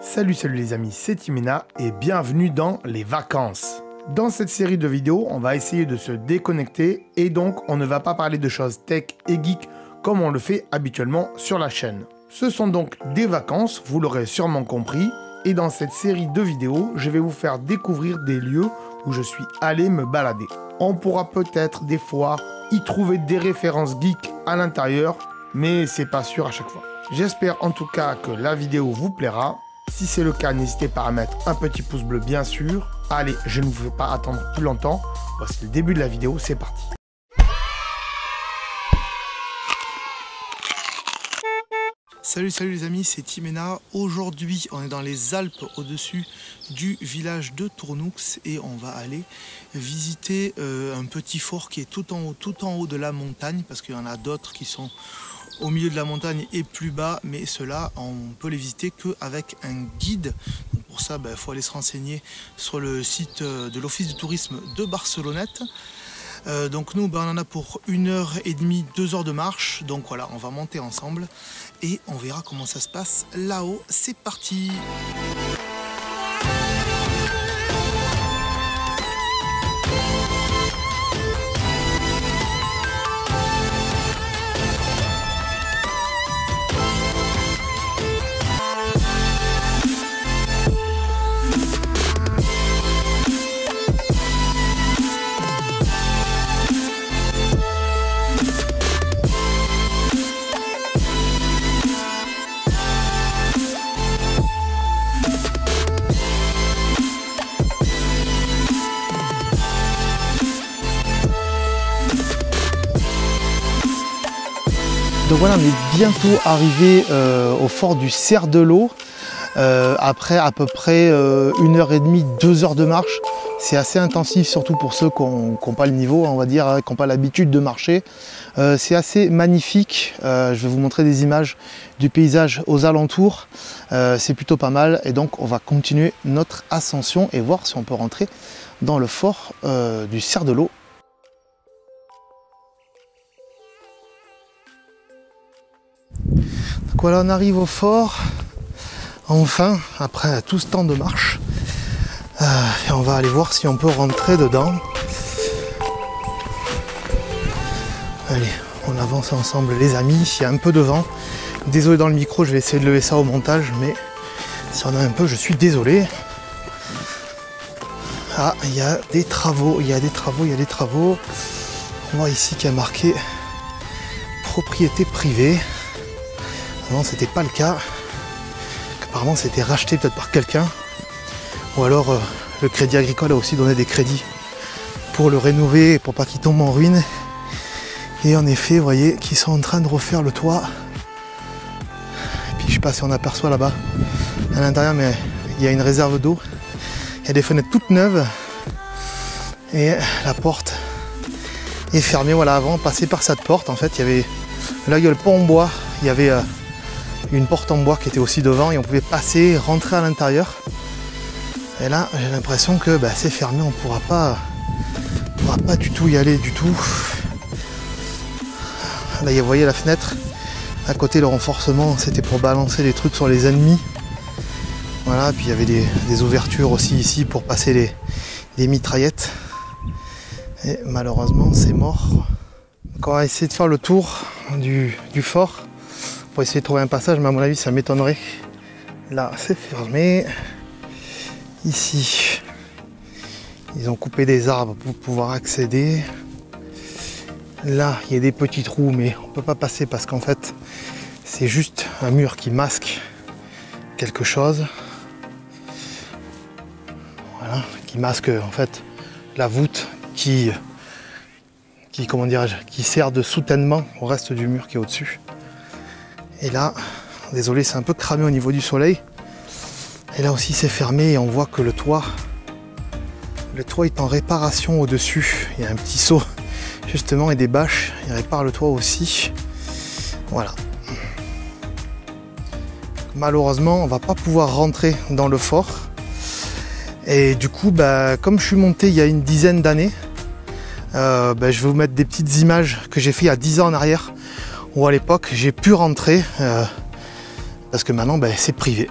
Salut les amis, c'est Timena et bienvenue dans les vacances. Dans cette série de vidéos, on va essayer de se déconnecter et donc on ne va pas parler de choses tech et geek comme on le fait habituellement sur la chaîne. Ce sont donc des vacances, vous l'aurez sûrement compris, et dans cette série de vidéos, je vais vous faire découvrir des lieux où je suis allé me balader. On pourra peut-être des fois y trouver des références geeks à l'intérieur, mais c'est pas sûr à chaque fois. J'espère en tout cas que la vidéo vous plaira. Si c'est le cas, n'hésitez pas à mettre un petit pouce bleu bien sûr. Allez, je ne vous fais pas attendre plus longtemps. Voici le début de la vidéo, c'est parti. Salut les amis, c'est Timena. Aujourd'hui, on est dans les Alpes au-dessus du village de Tournoux et on va aller visiter un petit fort qui est tout en haut de la montagne parce qu'il y en a d'autres qui sont au milieu de la montagne et plus bas, mais ceux-là, on peut les visiter qu'avec un guide. Donc pour ça, il faut aller se renseigner sur le site de l'Office du tourisme de Barcelonnette. Donc nous, on en a pour 1h30, 2 heures de marche. Donc voilà, on va monter ensemble et on verra comment ça se passe là-haut. C'est parti! Donc voilà, on est bientôt arrivé au fort du Cerf de l'Eau. Après à peu près 1h30, 2 heures de marche. C'est assez intensif, surtout pour ceux qui n'ont pas le niveau, on va dire, qui n'ont pas l'habitude de marcher. C'est assez magnifique. Je vais vous montrer des images du paysage aux alentours. C'est plutôt pas mal. Et donc on va continuer notre ascension et voir si on peut rentrer dans le fort du Cerf de l'Eau. Donc voilà, on arrive au fort, enfin, après tout ce temps de marche. Et on va aller voir si on peut rentrer dedans. Allez, on avance ensemble les amis, il y a un peu de vent. Désolé dans le micro, je vais essayer de lever ça au montage, mais si on a un peu, je suis désolé. Ah, il y a des travaux, il y a des travaux. On voit ici qu'il y a marqué propriété privée. Avant c'était pas le cas, apparemment c'était racheté peut-être par quelqu'un, ou alors le Crédit Agricole a aussi donné des crédits pour le rénover, pour pas qu'il tombe en ruine. Et en effet, vous voyez qu'ils sont en train de refaire le toit. Et puis je sais pas si on aperçoit là-bas à l'intérieur, mais il y a une réserve d'eau, il y a des fenêtres toutes neuves et la porte est fermée. Voilà, avant passer par cette porte, en fait il y avait, là il y a le pont en bois, il y avait une porte en bois qui était aussi devant et on pouvait passer, rentrer à l'intérieur. Et là j'ai l'impression que c'est fermé, on ne pourra pas du tout y aller du tout. Là vous voyez la fenêtre, à côté le renforcement c'était pour balancer les trucs sur les ennemis. Voilà, puis il y avait des ouvertures aussi ici pour passer les mitraillettes. Et malheureusement c'est mort. Donc on va essayer de faire le tour du fort pour essayer de trouver un passage, mais à mon avis ça m'étonnerait. Là c'est fermé. Ici ils ont coupé des arbres pour pouvoir accéder. Là il y a des petits trous, mais on ne peut pas passer parce qu'en fait c'est juste un mur qui masque quelque chose. Voilà, qui masque en fait la voûte qui comment dirais-je, qui sert de soutènement au reste du mur qui est au-dessus. Et là, désolé, c'est un peu cramé au niveau du soleil. Et là aussi c'est fermé et on voit que le toit est en réparation au-dessus. Il y a un petit seau justement et des bâches, il répare le toit aussi. Voilà. Malheureusement, on va pas pouvoir rentrer dans le fort. Et du coup, comme je suis monté il y a une dizaine d'années, je vais vous mettre des petites images que j'ai fait il y a 10 ans en arrière, où à l'époque j'ai pu rentrer parce que maintenant c'est privé.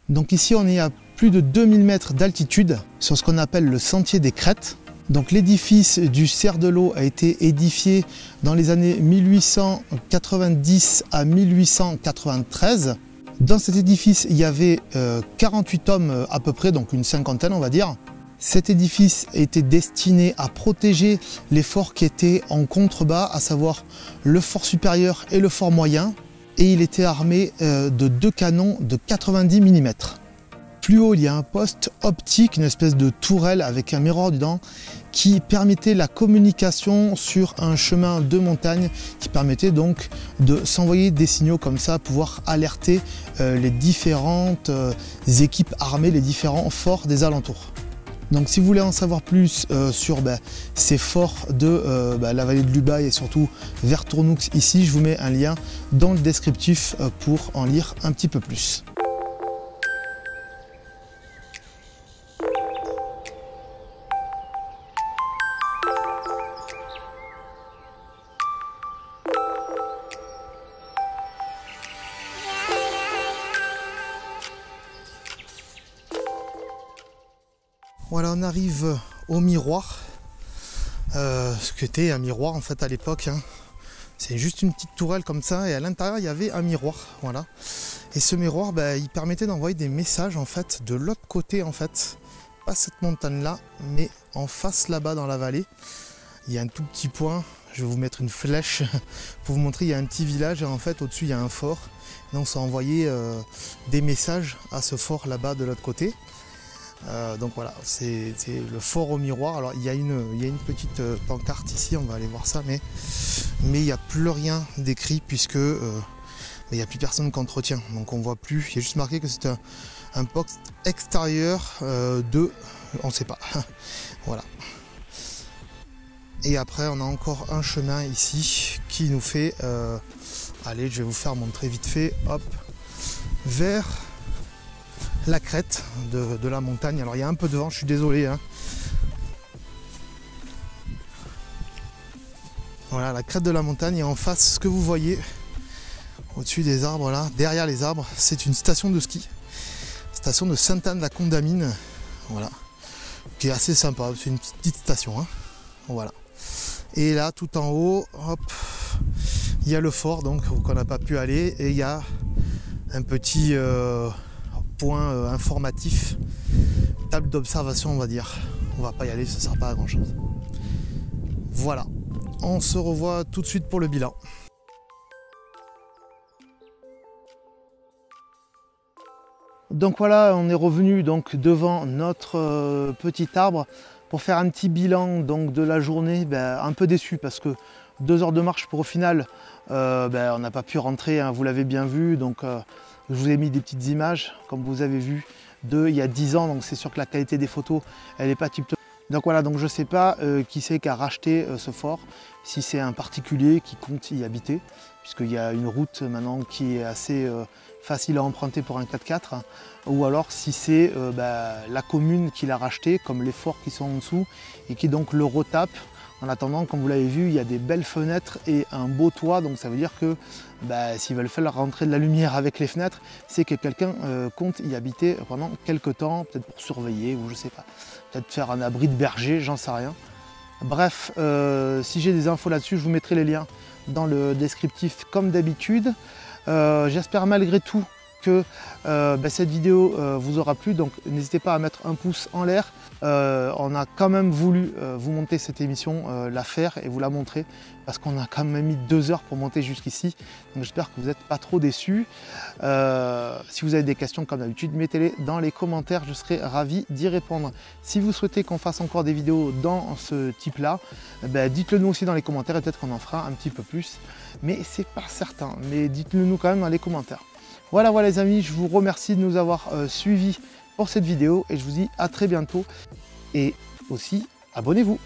Donc ici on est à plus de 2000 mètres d'altitude sur ce qu'on appelle le sentier des crêtes. Donc l'édifice du Cerf de l'Eau a été édifié dans les années 1890 à 1893. Dans cet édifice, il y avait 48 hommes à peu près, donc une cinquantaine on va dire. Cet édifice était destiné à protéger les forts qui étaient en contrebas, à savoir le fort supérieur et le fort moyen. Et il était armé de 2 canons de 90 mm. Plus haut, il y a un poste optique, une espèce de tourelle avec un miroir dedans qui permettait la communication sur un chemin de montagne qui permettait donc de s'envoyer des signaux comme ça, pouvoir alerter les différentes équipes armées, les différents forts des alentours. Donc si vous voulez en savoir plus sur ces forts de la vallée de l'Ubaye et surtout vers Tournoux ici, je vous mets un lien dans le descriptif pour en lire un petit peu plus. Voilà, on arrive au miroir, ce que était un miroir en fait à l'époque. Hein. C'est juste une petite tourelle comme ça et à l'intérieur il y avait un miroir. Voilà. Et ce miroir, il permettait d'envoyer des messages en fait de l'autre côté en fait, pas cette montagne là, mais en face là-bas dans la vallée. Il y a un tout petit point, je vais vous mettre une flèche pour vous montrer, il y a un petit village et en fait au-dessus il y a un fort. Donc ça envoyait des messages à ce fort là-bas de l'autre côté. Donc voilà, c'est le fort au miroir. Alors il y a une petite pancarte ici, on va aller voir ça, mais il n'y a plus rien d'écrit puisque il n'y a plus personne qui entretient. Donc on voit plus, il y a juste marqué que c'est un poste extérieur de... on ne sait pas. Voilà. Et après on a encore un chemin ici qui nous fait... allez, je vais vous faire montrer vite fait, hop, vers... la crête de la montagne. Alors il y a un peu de vent, je suis désolé. Hein. Voilà la crête de la montagne et en face ce que vous voyez au-dessus des arbres là, derrière les arbres, c'est une station de ski. Station de Sainte-Anne-la-Condamine. Voilà. Qui est assez sympa, c'est une petite station. Hein. Voilà. Et là tout en haut, hop, il y a le fort donc qu'on n'a pas pu aller et il y a un petit point informatif, table d'observation on va dire. On va pas y aller, ça ne sert pas à grand chose. Voilà, on se revoit tout de suite pour le bilan. Donc voilà, on est revenu donc devant notre petit arbre pour faire un petit bilan donc de la journée. Un peu déçu parce que 2 heures de marche pour au final on n'a pas pu rentrer, hein, vous l'avez bien vu. Donc je vous ai mis des petites images, comme vous avez vu, il y a 10 ans, donc c'est sûr que la qualité des photos, elle n'est pas tip top. Donc voilà, donc je ne sais pas qui c'est qui a racheté ce fort, si c'est un particulier qui compte y habiter, puisqu'il y a une route maintenant qui est assez facile à emprunter pour un 4x4, hein, ou alors si c'est la commune qui l'a racheté, comme les forts qui sont en dessous, et qui donc le retape. En attendant, comme vous l'avez vu, il y a des belles fenêtres et un beau toit, donc ça veut dire que s'ils veulent faire rentrer de la lumière avec les fenêtres, c'est que quelqu'un compte y habiter pendant quelques temps, peut-être pour surveiller ou je sais pas, peut-être faire un abri de berger, j'en sais rien. Bref, si j'ai des infos là-dessus, je vous mettrai les liens dans le descriptif comme d'habitude. J'espère malgré tout que cette vidéo vous aura plu, donc n'hésitez pas à mettre un pouce en l'air. On a quand même voulu vous monter cette émission, la faire et vous la montrer, parce qu'on a quand même mis 2 heures pour monter jusqu'ici, donc j'espère que vous n'êtes pas trop déçus. Si vous avez des questions comme d'habitude, mettez-les dans les commentaires, je serai ravi d'y répondre. Si vous souhaitez qu'on fasse encore des vidéos dans ce type là, dites-le nous aussi dans les commentaires et peut-être qu'on en fera un petit peu plus, mais c'est pas certain, mais dites-le nous quand même dans les commentaires. Voilà les amis, je vous remercie de nous avoir suivis pour cette vidéo et je vous dis à très bientôt et aussi abonnez-vous.